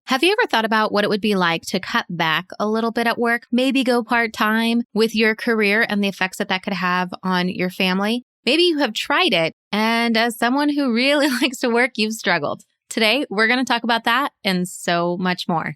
Have you ever thought about what it would be like to cut back a little bit at work, maybe go part-time with your career and the effects that could have on your family? Maybe you have tried it, and as someone who really likes to work, you've struggled. Today, we're going to talk about that and so much more.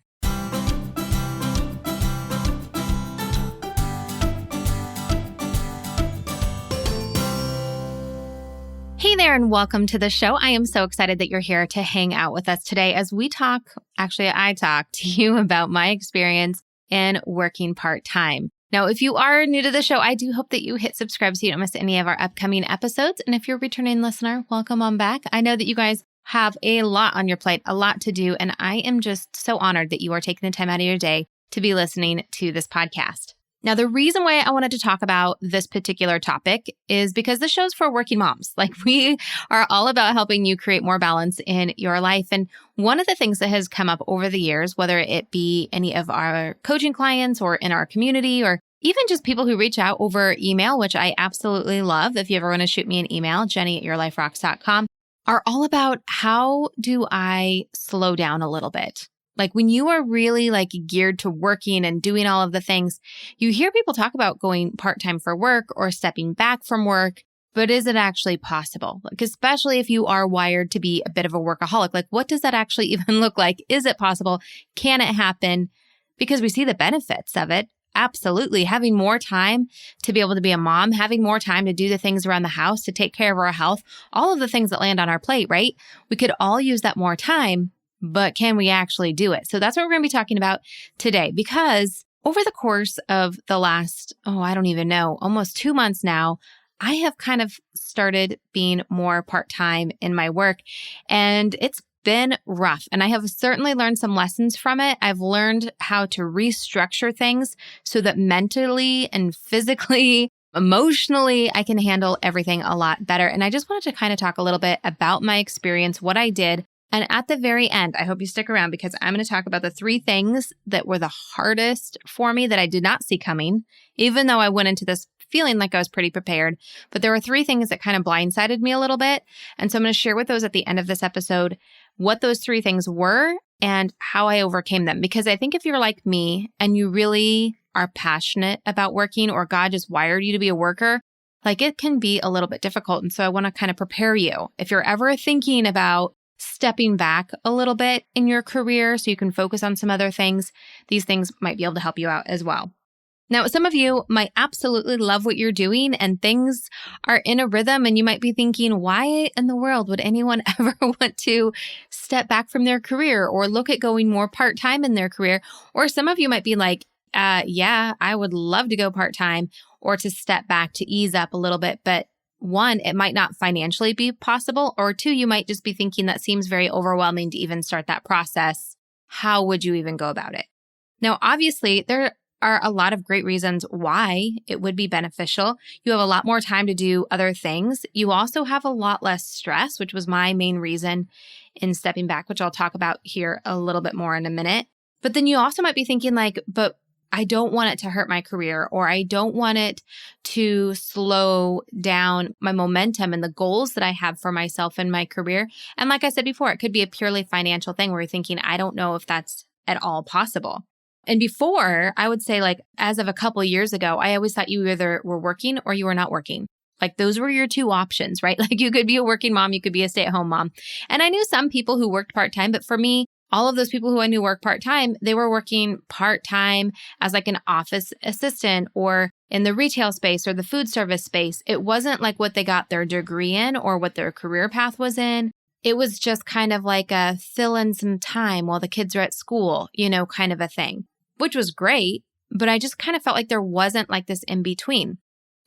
Hey there and welcome to the show. I am so excited that you're here to hang out with us today as I talk to you about my experience in working part-time. Now, if you are new to the show, I do hope that you hit subscribe so you don't miss any of our upcoming episodes. And if you're a returning listener, welcome on back. I know that you guys have a lot on your plate, a lot to do, and I am just so honored that you are taking the time out of your day to be listening to this podcast. Now, the reason why I wanted to talk about this particular topic is because the show's for working moms. We are all about helping you create more balance in your life. And one of the things that has come up over the years, whether it be any of our coaching clients or in our community, or even just people who reach out over email, which I absolutely love. If you ever want to shoot me an email, jenny@yourliferocks.com, are all about how do I slow down a little bit? When you are really geared to working and doing all of the things, you hear people talk about going part-time for work or stepping back from work, but is it actually possible? Especially if you are wired to be a bit of a workaholic, what does that actually even look like? Is it possible? Can it happen? Because we see the benefits of it. Absolutely. Having more time to be able to be a mom, having more time to do the things around the house, to take care of our health, all of the things that land on our plate, right? We could all use that more time. But can we actually do it? So that's what we're going to be talking about today, because over the course of the last, almost 2 months now, I have kind of started being more part-time in my work, and it's been rough. And I have certainly learned some lessons from it. I've learned how to restructure things so that mentally and physically, emotionally, I can handle everything a lot better. And I just wanted to kind of talk a little bit about my experience, what I did. And at the very end, I hope you stick around because I'm going to talk about the 3 things that were the hardest for me that I did not see coming, even though I went into this feeling like I was pretty prepared. But there were 3 things that kind of blindsided me a little bit. And so I'm going to share with those at the end of this episode what those 3 things were and how I overcame them. Because I think if you're like me and you really are passionate about working, or God just wired you to be a worker, it can be a little bit difficult. And so I want to kind of prepare you. If you're ever thinking about stepping back a little bit in your career so you can focus on some other things, these things might be able to help you out as well. Now, some of you might absolutely love what you're doing and things are in a rhythm, and you might be thinking, why in the world would anyone ever want to step back from their career or look at going more part-time in their career? Or some of you might be like, yeah, I would love to go part-time or to step back to ease up a little bit, but 1, it might not financially be possible, or 2, you might just be thinking that seems very overwhelming to even start that process. How would you even go about it? Now, obviously, there are a lot of great reasons why it would be beneficial. You have a lot more time to do other things. You also have a lot less stress, which was my main reason in stepping back, which I'll talk about here a little bit more in a minute. But then you also might be thinking but I don't want it to hurt my career, or I don't want it to slow down my momentum and the goals that I have for myself in my career. And like I said before, it could be a purely financial thing where you're thinking, I don't know if that's at all possible. And before, I would say as of a couple of years ago, I always thought you either were working or you were not working. Those were your 2 options, right? You could be a working mom, you could be a stay-at-home mom. And I knew some people who worked part-time, but for me, all of those people who I knew work part-time, they were working part-time as an office assistant or in the retail space or the food service space. It wasn't what they got their degree in or what their career path was in. It was just kind of a fill in some time while the kids are at school, kind of a thing, which was great. But I just kind of felt there wasn't this in between.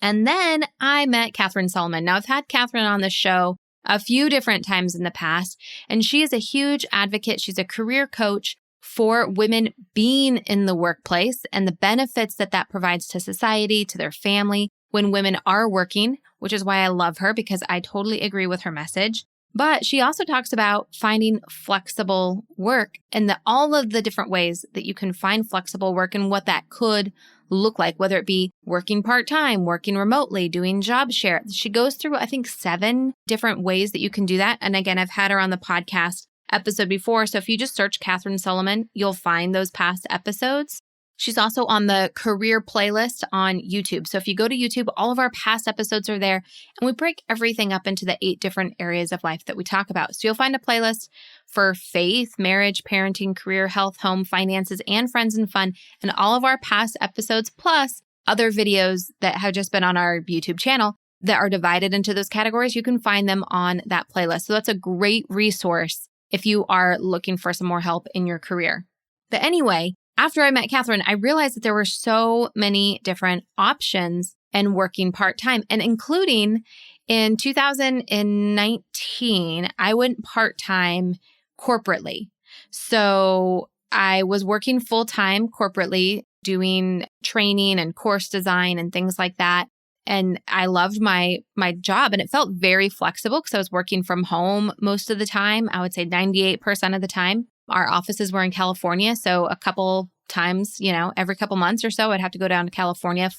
And then I met Catherine Solomon. Now, I've had Catherine on the show a few different times in the past, and she is a huge advocate. She's a career coach for women being in the workplace and the benefits that provides to society, to their family when women are working, which is why I love her because I totally agree with her message. But she also talks about finding flexible work and all of the different ways that you can find flexible work and what that could look like, whether it be working part-time, working remotely, doing job share. She goes through, I think, 7 different ways that you can do that. And again, I've had her on the podcast episode before. So if you just search Catherine Solomon, you'll find those past episodes. She's also on the career playlist on YouTube. So if you go to YouTube, all of our past episodes are there, and we break everything up into the 8 different areas of life that we talk about. So you'll find a playlist for faith, marriage, parenting, career, health, home, finances, and friends and fun, and all of our past episodes, plus other videos that have just been on our YouTube channel that are divided into those categories. You can find them on that playlist. So that's a great resource if you are looking for some more help in your career. But anyway, after I met Catherine, I realized that there were so many different options in working part-time, and including in 2019, I went part-time corporately. So I was working full-time corporately, doing training and course design and things like that. And I loved my job, and it felt very flexible because I was working from home most of the time. I would say 98% of the time. Our offices were in California. So a couple times, every couple months or so, I'd have to go down to California,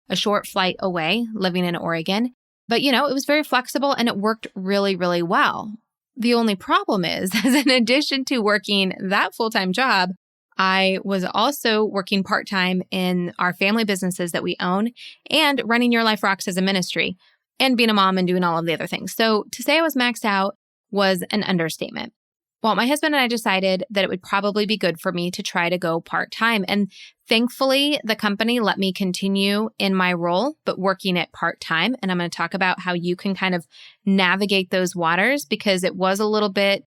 a short flight away, living in Oregon. But, it was very flexible and it worked really, really well. The only problem is in addition to working that full-time job, I was also working part-time in our family businesses that we own and running Your Life Rocks as a ministry and being a mom and doing all of the other things. So to say I was maxed out was an understatement. Well, my husband and I decided that it would probably be good for me to try to go part-time. And thankfully, the company let me continue in my role, but working it part-time. And I'm going to talk about how you can kind of navigate those waters, because it was a little bit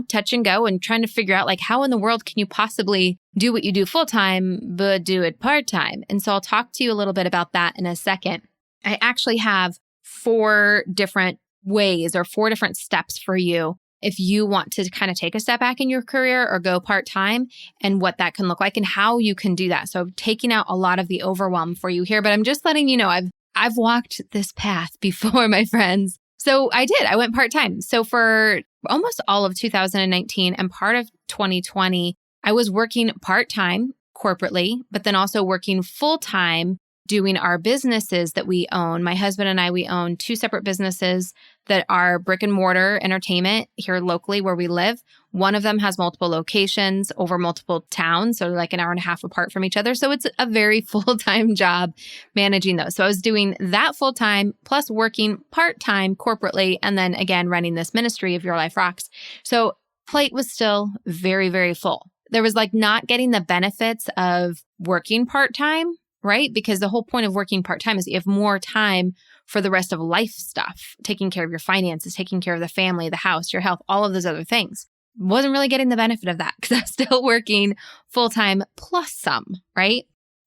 touch and go and trying to figure out how in the world can you possibly do what you do full-time, but do it part-time. And so I'll talk to you a little bit about that in a second. I actually have 4 different ways or 4 different steps for you if you want to kind of take a step back in your career or go part-time, and what that can look like and how you can do that. So I'm taking out a lot of the overwhelm for you here, but I'm just letting you know I've walked this path before, my friends. So I did. I went part-time. So for almost all of 2019 and part of 2020, I was working part-time corporately, but then also working full-time doing our businesses that we own. My husband and I, we own 2 separate businesses that are brick and mortar entertainment here locally where we live. One of them has multiple locations over multiple towns, so like an hour and a half apart from each other. So it's a very full-time job managing those. So I was doing that full-time plus working part-time corporately, and then again, running this ministry of Your Life Rocks. So plate was still very, very full. There was not getting the benefits of working part-time, right? Because the whole point of working part-time is you have more time for the rest of life stuff, taking care of your finances, taking care of the family, the house, your health, all of those other things. Wasn't really getting the benefit of that because I was still working full-time plus some, right?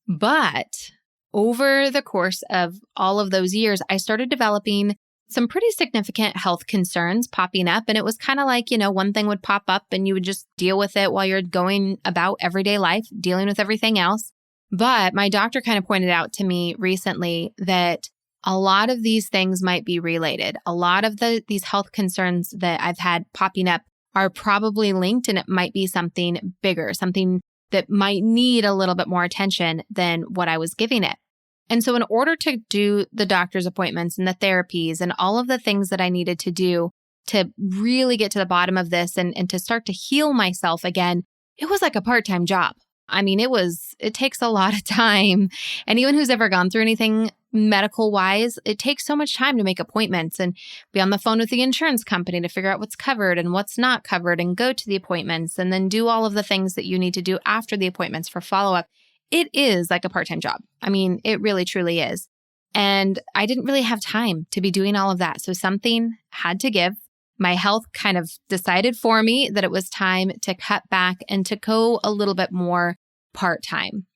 But over the course of all of those years, I started developing some pretty significant health concerns popping up. And it was kind of one thing would pop up and you would just deal with it while you're going about everyday life, dealing with everything else. But my doctor kind of pointed out to me recently that a lot of these things might be related. A lot of these health concerns that I've had popping up are probably linked, and it might be something bigger, something that might need a little bit more attention than what I was giving it. And so in order to do the doctor's appointments and the therapies and all of the things that I needed to do to really get to the bottom of this and to start to heal myself again, it was like a part-time job. I mean, it takes a lot of time. Anyone who's ever gone through anything medical wise, it takes so much time to make appointments and be on the phone with the insurance company to figure out what's covered and what's not covered and go to the appointments and then do all of the things that you need to do after the appointments for follow-up. It is like a part-time job. I mean, it really, truly is. And I didn't really have time to be doing all of that. So something had to give. My health kind of decided for me that it was time to cut back and to go a little bit more part-time.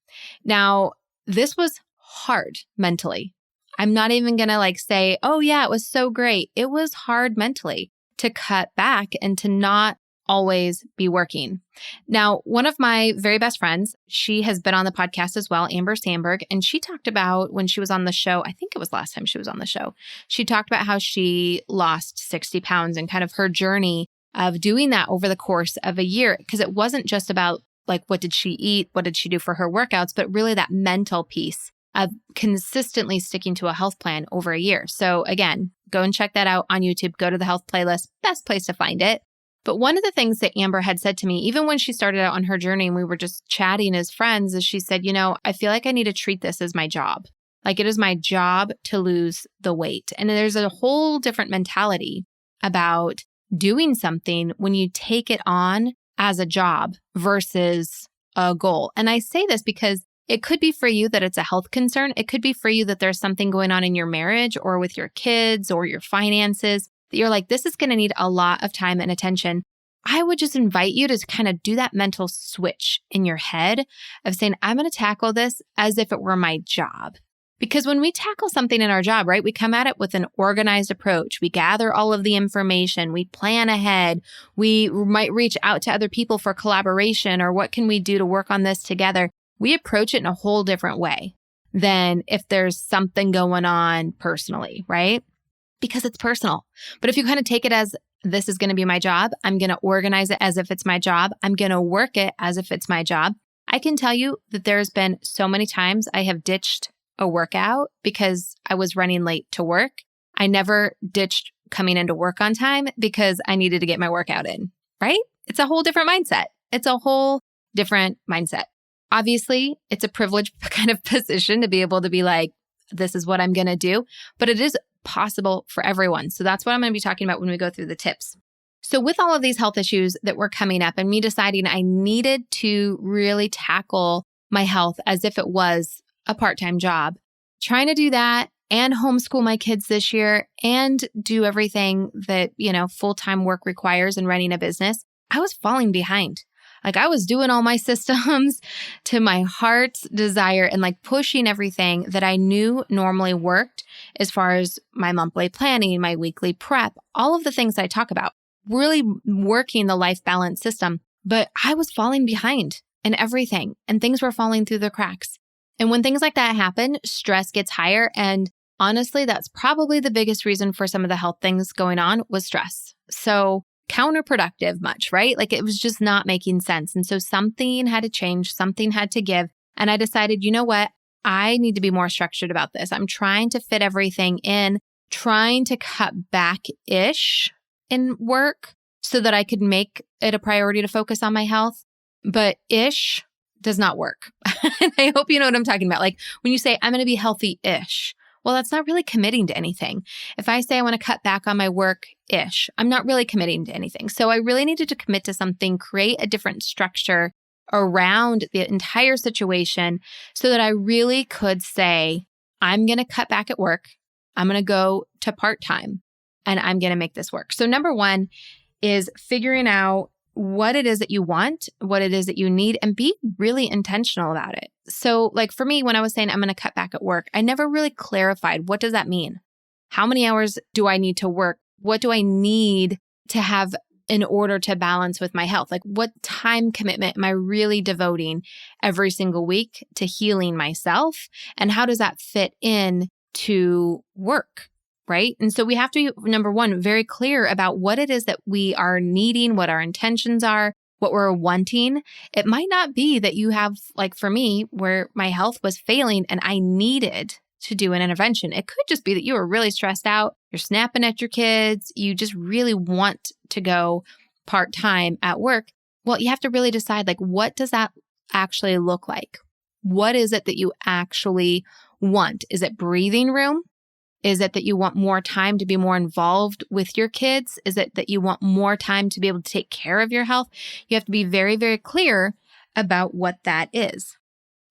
Now, this was hard mentally. I'm not even going to say, oh yeah, it was so great. It was hard mentally to cut back and to not always be working. Now, one of my very best friends, she has been on the podcast as well, Amber Sandberg, and she talked about when she was on the show, I think it was last time she was on the show, she talked about how she lost 60 pounds and kind of her journey of doing that over the course of a year, because it wasn't just about what did she eat, what did she do for her workouts, but really that mental piece of consistently sticking to a health plan over a year. So again, go and check that out on YouTube, go to the health playlist, best place to find it. But one of the things that Amber had said to me, even when she started out on her journey and we were just chatting as friends, is she said, I feel like I need to treat this as my job. Like it is my job to lose the weight. And there's a whole different mentality about doing something when you take it on as a job versus a goal. And I say this because it could be for you that it's a health concern. It could be for you that there's something going on in your marriage or with your kids or your finances that you're like, this is going to need a lot of time and attention. I would just invite you to kind of do that mental switch in your head of saying, I'm going to tackle this as if it were my job. Because when we tackle something in our job, right, we come at it with an organized approach. We gather all of the information. We plan ahead. We might reach out to other people for collaboration or what can we do to work on this together. We approach it in a whole different way than if there's something going on personally, right? Because it's personal. But if you kind of take it as this is going to be my job, I'm going to organize it as if it's my job. I'm going to work it as if it's my job. I can tell you that there's been so many times I have ditched a workout because I was running late to work. I never ditched coming into work on time because I needed to get my workout in, right? It's a whole different mindset. It's a whole different mindset. Obviously, it's a privileged kind of position to be able to be like, this is what I'm going to do, but it is possible for everyone. So that's what I'm going to be talking about when we go through the tips. So with all of these health issues that were coming up and me deciding I needed to really tackle my health as if it was a part-time job, trying to do that and homeschool my kids this year and do everything that, full-time work requires in running a business, I was falling behind. Like I was doing all my systems to my heart's desire and like pushing everything that I knew normally worked as far as my monthly planning, my weekly prep, all of the things that I talk about, really working the life balance system. But I was falling behind in everything and things were falling through the cracks. And when things like that happen, stress gets higher. And honestly, that's probably the biggest reason for some of the health things going on was stress. So counterproductive much, right? Like it was just not making sense. And so something had to change, something had to give. And I decided, you know what? I need to be more structured about this. I'm trying to fit everything in, trying to cut back-ish in work so that I could make it a priority to focus on my health. But ish does not work. And I hope you know what I'm talking about. Like when you say, I'm going to be healthy-ish, well, that's not really committing to anything. If I say I want to cut back on my work-ish, I'm not really committing to anything. So I really needed to commit to something, create a different structure around the entire situation so that I really could say, I'm going to cut back at work. I'm going to go to part-time and I'm going to make this work. So number one is figuring out what it is that you want, what it is that you need, and be really intentional about it. So like for me, when I was saying I'm going to cut back at work, I never really clarified, what does that mean? How many hours do I need to work? What do I need to have in order to balance with my health? Like what time commitment am I really devoting every single week to healing myself? And how does that fit in to work? Right? And so we have to be, number one, very clear about what it is that we are needing, what our intentions are, what we're wanting. It might not be that you have, like for me, where my health was failing and I needed to do an intervention. It could just be that you were really stressed out. You're snapping at your kids. You just really want to go part-time at work. Well, you have to really decide, like, what does that actually look like? What is it that you actually want? Is it breathing room? Is it that you want more time to be more involved with your kids? Is it that you want more time to be able to take care of your health? You have to be very, very clear about what that is.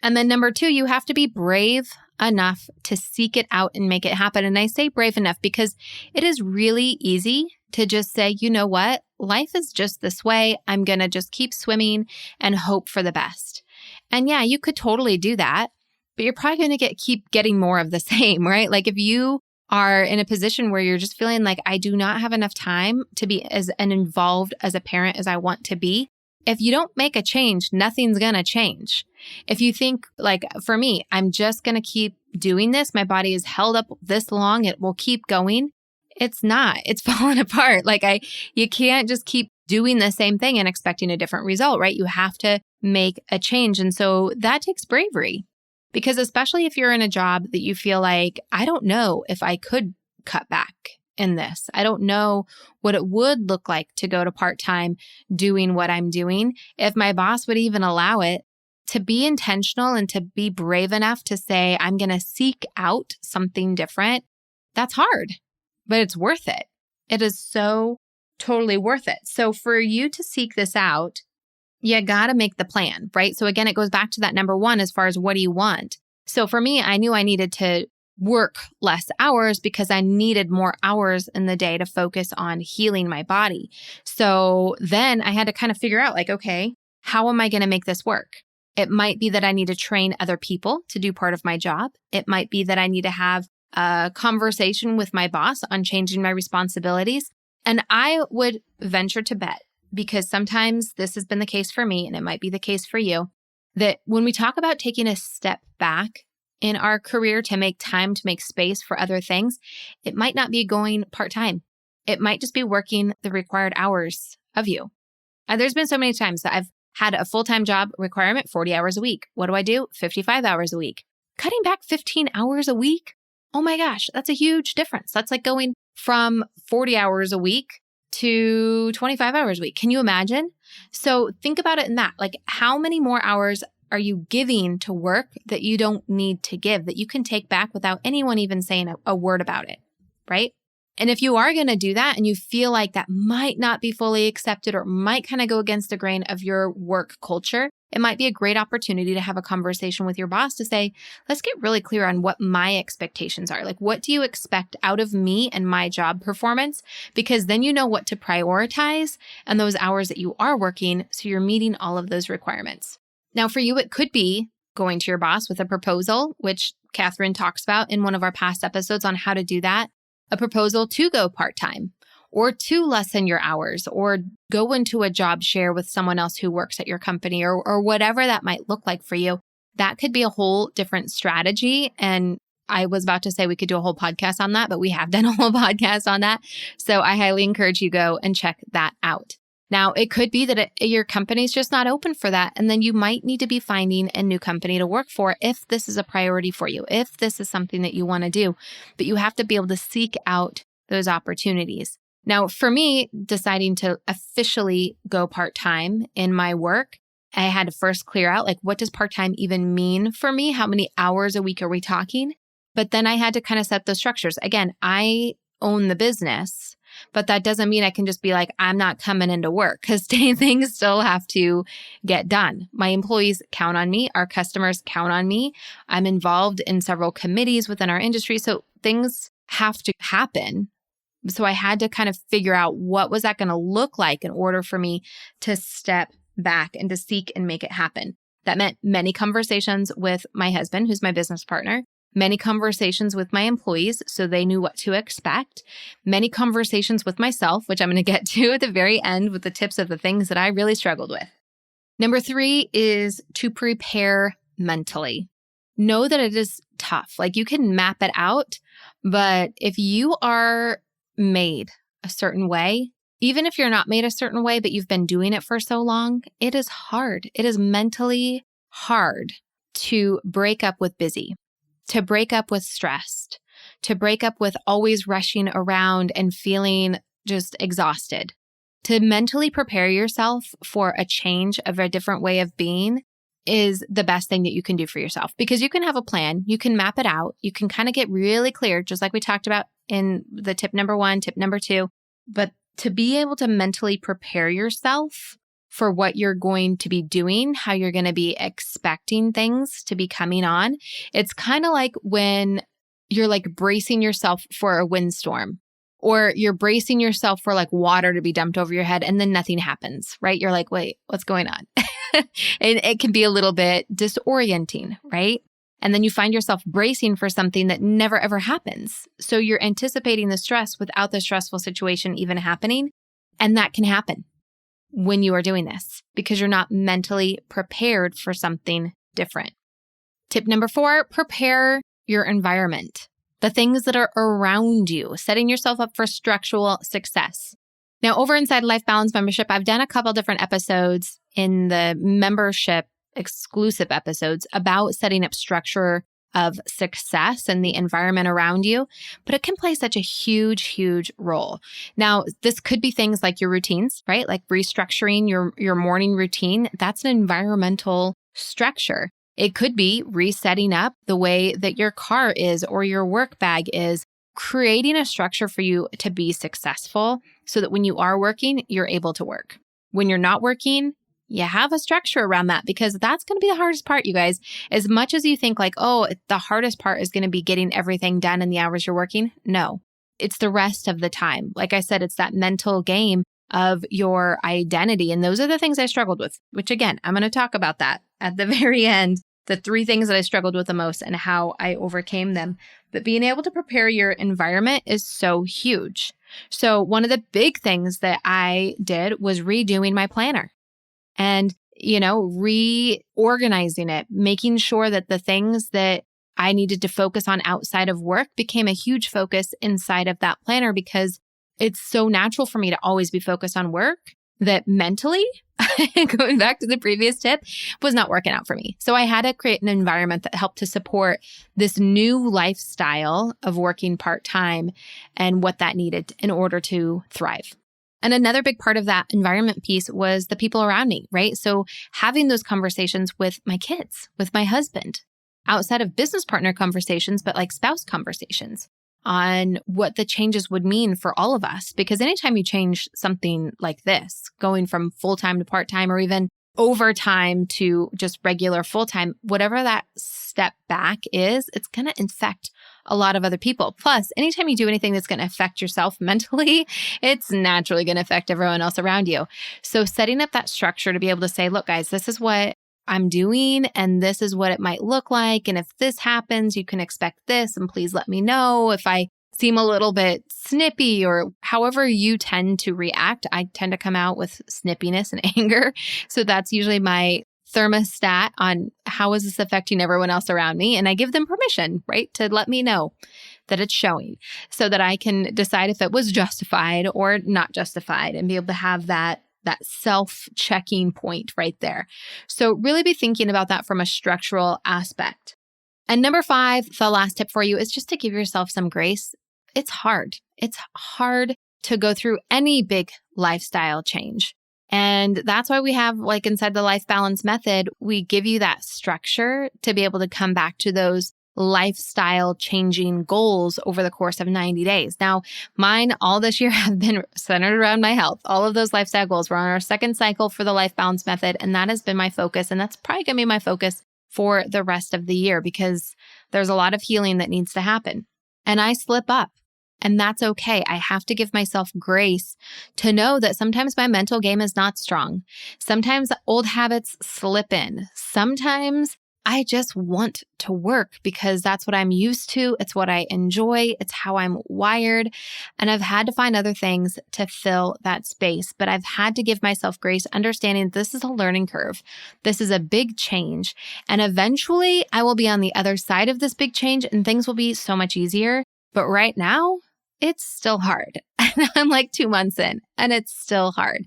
And then number two, you have to be brave enough to seek it out and make it happen. And I say brave enough because it is really easy to just say, you know what? Life is just this way. I'm going to just keep swimming and hope for the best. And yeah, you could totally do that. But you're probably going to keep getting more of the same, right? Like if you are in a position where you're just feeling like I do not have enough time to be as involved as a parent as I want to be, if you don't make a change, nothing's going to change. If you think like for me, I'm just going to keep doing this. My body is held up this long. It will keep going. It's not. It's falling apart. You can't just keep doing the same thing and expecting a different result, right? You have to make a change. And so that takes bravery. Because especially if you're in a job that you feel like, I don't know if I could cut back in this. I don't know what it would look like to go to part-time doing what I'm doing, if my boss would even allow it. To be intentional and to be brave enough to say, I'm going to seek out something different, that's hard, but it's worth it. It is so totally worth it. So for you to seek this out, you got to make the plan, right? So again, it goes back to that number one, as far as what do you want? So for me, I knew I needed to work less hours because I needed more hours in the day to focus on healing my body. So then I had to kind of figure out like, okay, how am I going to make this work? It might be that I need to train other people to do part of my job. It might be that I need to have a conversation with my boss on changing my responsibilities. And I would venture to bet, because sometimes this has been the case for me, and it might be the case for you, that when we talk about taking a step back in our career to make time, to make space for other things, it might not be going part-time. It might just be working the required hours of you. There's been so many times that I've had a full-time job requirement, 40 hours a week. What do? 55 hours a week. Cutting back 15 hours a week? Oh my gosh, that's a huge difference. That's like going from 40 hours a week to 25 hours a week. Can you imagine? So think about it in that. Like, how many more hours are you giving to work that you don't need to give, that you can take back without anyone even saying a word about it, right? And if you are going to do that and you feel like that might not be fully accepted or might kind of go against the grain of your work culture, it might be a great opportunity to have a conversation with your boss to say, let's get really clear on what my expectations are. Like, what do you expect out of me and my job performance? Because then you know what to prioritize and those hours that you are working, so you're meeting all of those requirements. Now, for you, it could be going to your boss with a proposal, which Catherine talks about in one of our past episodes on how to do that. A proposal to go part-time or to lessen your hours or go into a job share with someone else who works at your company or whatever that might look like for you. That could be a whole different strategy. And I was about to say we could do a whole podcast on that, but we have done a whole podcast on that. So I highly encourage you go and check that out. Now, it could be that your company's just not open for that. And then you might need to be finding a new company to work for if this is a priority for you, if this is something that you want to do. But you have to be able to seek out those opportunities. Now, for me, deciding to officially go part-time in my work, I had to first clear out, like, what does part-time even mean for me? How many hours a week are we talking? But then I had to kind of set those structures. Again, I own the business, but that doesn't mean I can just be like, I'm not coming into work, because things still have to get done. My employees count on me. Our customers count on me. I'm involved in several committees within our industry. So things have to happen. So I had to kind of figure out what was that going to look like in order for me to step back and to seek and make it happen. That meant many conversations with my husband, who's my business partner, many conversations with my employees so they knew what to expect, many conversations with myself, which I'm going to get to at the very end with the tips of the things that I really struggled with. Number 3 is to prepare mentally. Know that it is tough. Like, you can map it out, but if you are made a certain way, even if you're not made a certain way, but you've been doing it for so long, it is hard. It is mentally hard to break up with busy, to break up with stressed, to break up with always rushing around and feeling just exhausted. To mentally prepare yourself for a change of a different way of being is the best thing that you can do for yourself, because you can have a plan, you can map it out, you can kind of get really clear, just like we talked about in the tip number 1, tip number 2, but to be able to mentally prepare yourself for what you're going to be doing, how you're going to be expecting things to be coming on. It's kind of like when you're like bracing yourself for a windstorm, or you're bracing yourself for like water to be dumped over your head and then nothing happens, right? You're like, wait, what's going on? And it can be a little bit disorienting, right? And then you find yourself bracing for something that never ever happens. So you're anticipating the stress without the stressful situation even happening. And that can happen when you are doing this because you're not mentally prepared for something different. Tip number 4, prepare your environment, the things that are around you, setting yourself up for structural success. Now, over inside Life Balance Membership, I've done a couple different episodes in the membership exclusive episodes about setting up structure of success and the environment around you, but it can play such a huge, huge role. Now, this could be things like your routines, right? Like restructuring your morning routine. That's an environmental structure. It could be resetting up the way that your car is or your work bag is, creating a structure for you to be successful so that when you are working, you're able to work. When you're not working, you have a structure around that, because that's going to be the hardest part, you guys. As much as you think like, oh, the hardest part is going to be getting everything done in the hours you're working. No, it's the rest of the time. Like I said, it's that mental game of your identity. And those are the things I struggled with, which again, I'm going to talk about that at the very end, the 3 things that I struggled with the most and how I overcame them. But being able to prepare your environment is so huge. So one of the big things that I did was redoing my planner. And, reorganizing it, making sure that the things that I needed to focus on outside of work became a huge focus inside of that planner, because it's so natural for me to always be focused on work that mentally, going back to the previous tip, was not working out for me. So I had to create an environment that helped to support this new lifestyle of working part-time and what that needed in order to thrive. And another big part of that environment piece was the people around me, right? So having those conversations with my kids, with my husband, outside of business partner conversations, but like spouse conversations on what the changes would mean for all of us. Because anytime you change something like this, going from full-time to part-time or even overtime to just regular full-time, whatever that step back is, it's going to infect a lot of other people. Plus, anytime you do anything that's going to affect yourself mentally, it's naturally going to affect everyone else around you. So setting up that structure to be able to say, look, guys, this is what I'm doing and this is what it might look like. And if this happens, you can expect this. And please let me know if I seem a little bit snippy or however you tend to react. I tend to come out with snippiness and anger. So that's usually my thermostat on how is this affecting everyone else around me. And I give them permission, right, to let me know that it's showing so that I can decide if it was justified or not justified and be able to have that self-checking point right there. So really be thinking about that from a structural aspect. And number 5, the last tip for you is just to give yourself some grace. It's hard. It's hard to go through any big lifestyle change. And that's why we have, like inside the life balance method, we give you that structure to be able to come back to those lifestyle changing goals over the course of 90 days. Now, mine all this year have been centered around my health. All of those lifestyle goals. We're on our second cycle for the life balance method, and that has been my focus. And that's probably going to be my focus for the rest of the year because there's a lot of healing that needs to happen. And I slip up. And that's okay. I have to give myself grace to know that sometimes my mental game is not strong. Sometimes old habits slip in. Sometimes I just want to work because that's what I'm used to. It's what I enjoy. It's how I'm wired. And I've had to find other things to fill that space. But I've had to give myself grace, understanding this is a learning curve. This is a big change. And eventually I will be on the other side of this big change and things will be so much easier. But right now, it's still hard. And I'm like 2 months in and it's still hard.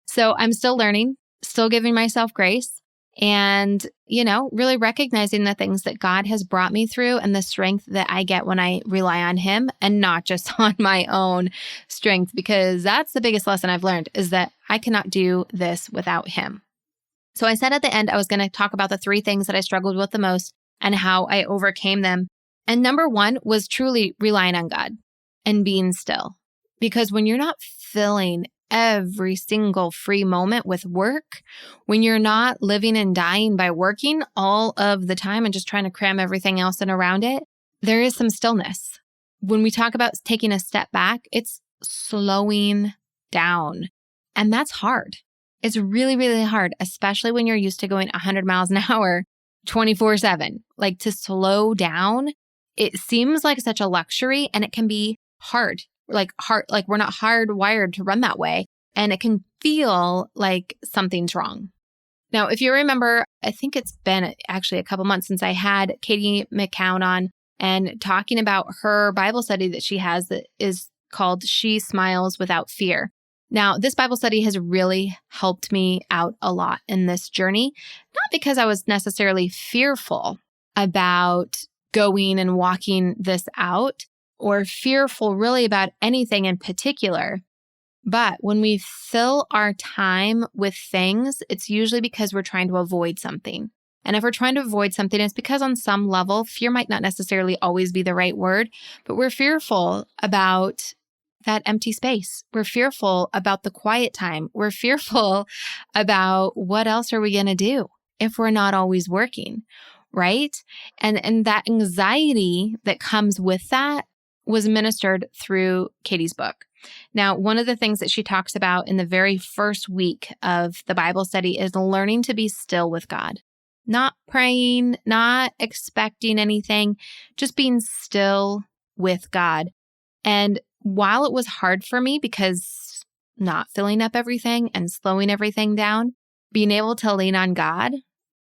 So I'm still learning, still giving myself grace and, really recognizing the things that God has brought me through and the strength that I get when I rely on Him and not just on my own strength, because that's the biggest lesson I've learned is that I cannot do this without Him. So I said at the end, I was going to talk about the 3 things that I struggled with the most and how I overcame them. And number 1 was truly relying on God and being still. Because when you're not filling every single free moment with work, when you're not living and dying by working all of the time and just trying to cram everything else in around it, there is some stillness. When we talk about taking a step back, it's slowing down. And that's hard. It's really, really hard, especially when you're used to going 100 miles an hour 24/7. Like to slow down, it seems like such a luxury and it can be hard, like we're not hardwired to run that way. And it can feel like something's wrong. Now, if you remember, I think it's been actually a couple months since I had Katie McCown on and talking about her Bible study that she has that is called She Smiles Without Fear. Now, this Bible study has really helped me out a lot in this journey, not because I was necessarily fearful about going and walking this out or fearful really about anything in particular. But when we fill our time with things, it's usually because we're trying to avoid something. And if we're trying to avoid something, it's because on some level, fear might not necessarily always be the right word, but we're fearful about that empty space. We're fearful about the quiet time. We're fearful about what else are we going to do if we're not always working, right? And that anxiety that comes with that was ministered through Katie's book. Now, one of the things that she talks about in the very first week of the Bible study is learning to be still with God. Not praying, not expecting anything, just being still with God. And while it was hard for me because not filling up everything and slowing everything down, being able to lean on God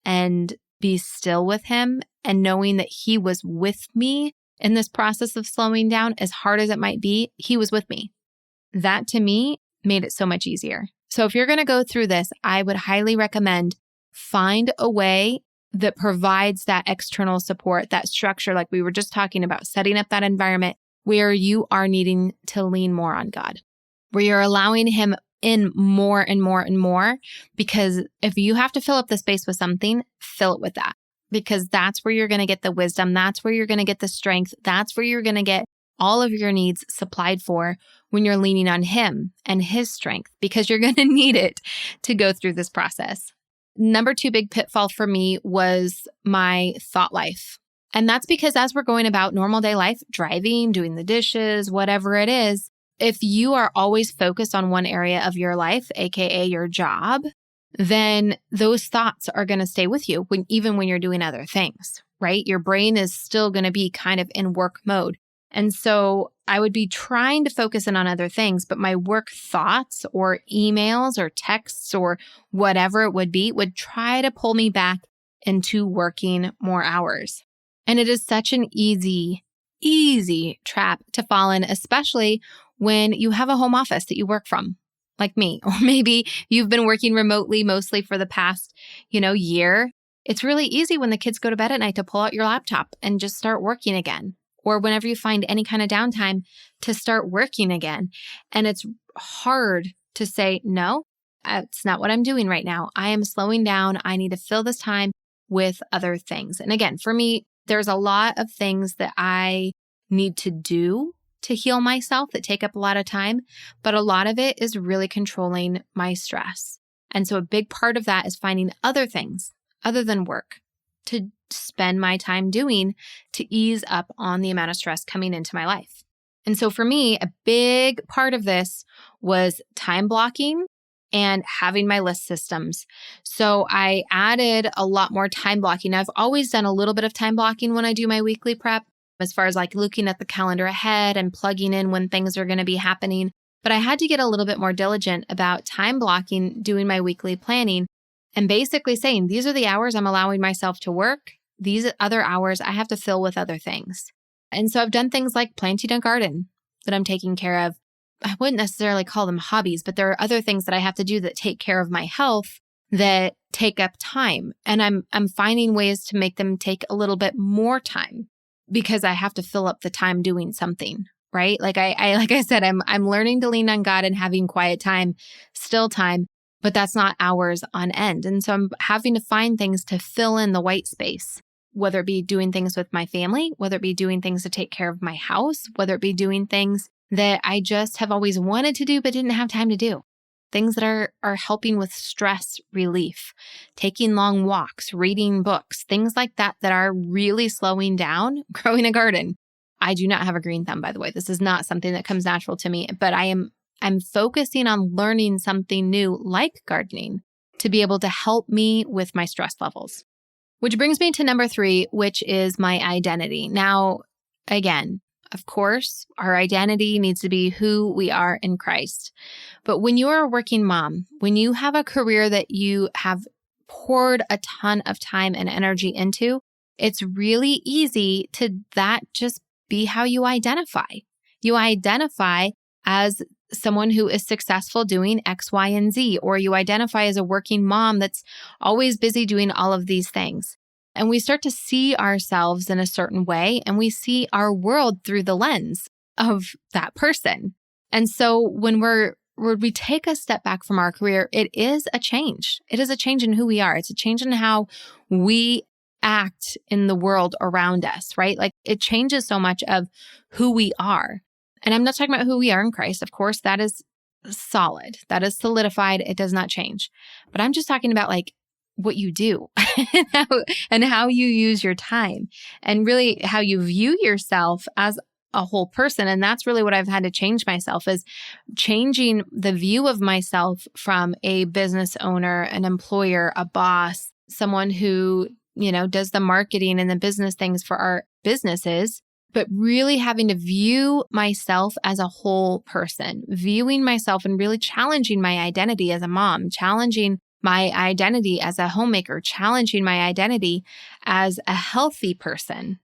and be still with Him and knowing that He was with me in this process of slowing down, as hard as it might be, He was with me. That to me made it so much easier. So if you're going to go through this, I would highly recommend find a way that provides that external support, that structure, like we were just talking about, setting up that environment where you are needing to lean more on God, where you're allowing Him in more and more and more. Because if you have to fill up the space with something, fill it with that, because that's where you're going to get the wisdom. That's where you're going to get the strength. That's where you're going to get all of your needs supplied for when you're leaning on Him and His strength, because you're going to need it to go through this process. Number 2 big pitfall for me was my thought life. And that's because as we're going about normal day life, driving, doing the dishes, whatever it is, if you are always focused on one area of your life, AKA your job, then those thoughts are going to stay with you even when you're doing other things, right? Your brain is still going to be kind of in work mode. And so I would be trying to focus in on other things, but my work thoughts or emails or texts or whatever it would be would try to pull me back into working more hours. And it is such an easy trap to fall in, especially when you have a home office that you work from, like me, or maybe you've been working remotely mostly for the past, year. It's really easy when the kids go to bed at night to pull out your laptop and just start working again. Or whenever you find any kind of downtime to start working again. And it's hard to say, no, that's not what I'm doing right now. I am slowing down. I need to fill this time with other things. And again, for me, there's a lot of things that I need to do to heal myself that take up a lot of time, but a lot of it is really controlling my stress. And so a big part of that is finding other things other than work to spend my time doing to ease up on the amount of stress coming into my life. And so for me, a big part of this was time blocking and having my list systems. So I added a lot more time blocking. I've always done a little bit of time blocking when I do my weekly prep, as far as like looking at the calendar ahead and plugging in when things are going to be happening. But I had to get a little bit more diligent about time blocking, doing my weekly planning, and basically saying, these are the hours I'm allowing myself to work. These other hours I have to fill with other things. And so I've done things like planting a garden that I'm taking care of. I wouldn't necessarily call them hobbies, but there are other things that I have to do that take care of my health that take up time. And I'm finding ways to make them take a little bit more time because I have to fill up the time doing something, right? Like I said, I'm learning to lean on God and having quiet time, still time, but that's not hours on end. And so I'm having to find things to fill in the white space, whether it be doing things with my family, whether it be doing things to take care of my house, whether it be doing things that I just have always wanted to do but didn't have time to do. Things that are helping with stress relief, taking long walks, reading books, things like that are really slowing down, growing a garden. I do not have a green thumb, by the way. This is not something that comes natural to me, but I'm focusing on learning something new like gardening to be able to help me with my stress levels. Which brings me to number 3, which is my identity. Now, again, of course, our identity needs to be who we are in Christ. But when you are a working mom, when you have a career that you have poured a ton of time and energy into, it's really easy to that just be how you identify. You identify as someone who is successful doing X, Y, and Z, or you identify as a working mom that's always busy doing all of these things. And we start to see ourselves in a certain way, and we see our world through the lens of that person. And so when we take a step back from our career, it is a change. It is a change in who we are. It's a change in how we act in the world around us, right? Like it changes so much of who we are. And I'm not talking about who we are in Christ. Of course, that is solid. That is solidified. It does not change. But I'm just talking about like what you do and how you use your time and really how you view yourself as a whole person. And that's really what I've had to change myself, is changing the view of myself from a business owner, an employer, a boss, someone who, does the marketing and the business things for our businesses, but really having to view myself as a whole person, viewing myself and really challenging my identity as a mom, challenging my identity as a homemaker, challenging my identity as a healthy person,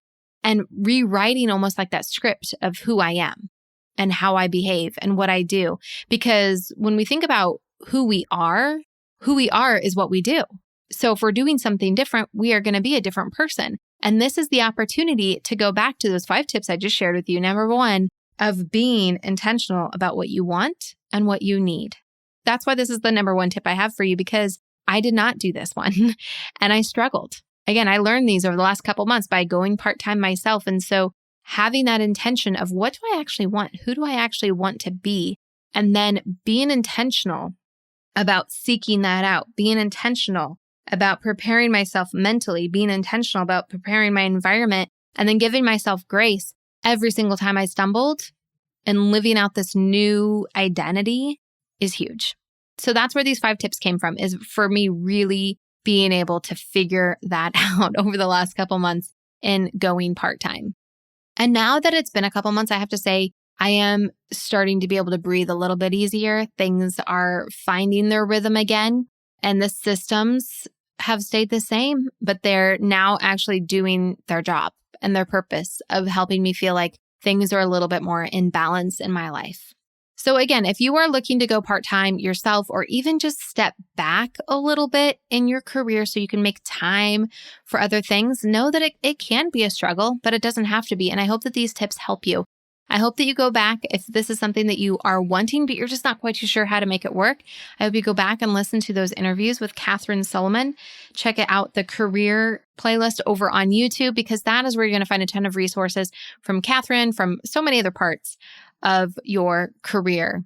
and rewriting almost like that script of who I am and how I behave and what I do. Because when we think about who we are is what we do. So if we're doing something different, we are going to be a different person. And this is the opportunity to go back to those 5 tips I just shared with you. Number 1, of being intentional about what you want and what you need. That's why this is the number 1 tip I have for you, because I did not do this one and I struggled. Again, I learned these over the last couple months by going part-time myself. And so having that intention of what do I actually want? Who do I actually want to be? And then being intentional about seeking that out, being intentional about preparing myself mentally, being intentional about preparing my environment, and then giving myself grace every single time I stumbled and living out this new identity is huge. So that's where these 5 tips came from, is for me really being able to figure that out over the last couple months in going part-time. And now that it's been a couple months, I have to say, I am starting to be able to breathe a little bit easier. Things are finding their rhythm again, and the systems have stayed the same, but they're now actually doing their job and their purpose of helping me feel like things are a little bit more in balance in my life. So again, if you are looking to go part-time yourself, or even just step back a little bit in your career so you can make time for other things, know that it can be a struggle, but it doesn't have to be. And I hope that these tips help you. I hope that you go back if this is something that you are wanting, but you're just not quite too sure how to make it work. I hope you go back and listen to those interviews with Catherine Solomon. Check it out, the career playlist over on YouTube, because that is where you're going to find a ton of resources from Catherine, from so many other parts of your career.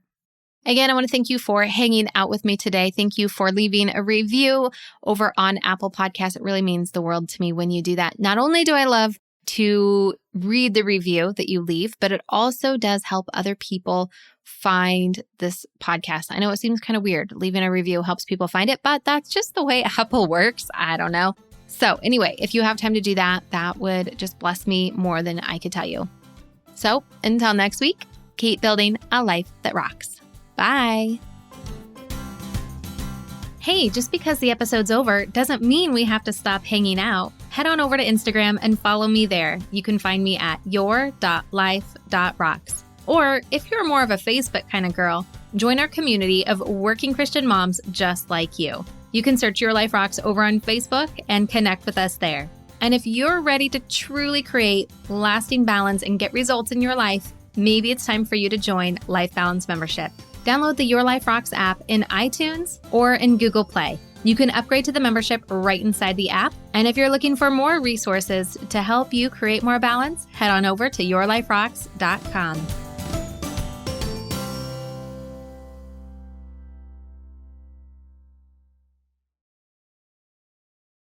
Again, I want to thank you for hanging out with me today. Thank you for leaving a review over on Apple Podcasts. It really means the world to me when you do that. Not only do I love to read the review that you leave, but it also does help other people find this podcast. I know it seems kind of weird. Leaving a review helps people find it, but that's just the way Apple works. I don't know. So anyway, if you have time to do that, that would just bless me more than I could tell you. So until next week, keep building a life that rocks. Bye. Hey, just because the episode's over doesn't mean we have to stop hanging out. Head on over to Instagram and follow me there. You can find me at your.life.rocks. Or if you're more of a Facebook kind of girl, join our community of working Christian moms just like you. You can search Your Life Rocks over on Facebook and connect with us there. And if you're ready to truly create lasting balance and get results in your life, maybe it's time for you to join Life Balance Membership. Download the Your Life Rocks app in iTunes or in Google Play. You can upgrade to the membership right inside the app. And if you're looking for more resources to help you create more balance, head on over to yourliferocks.com.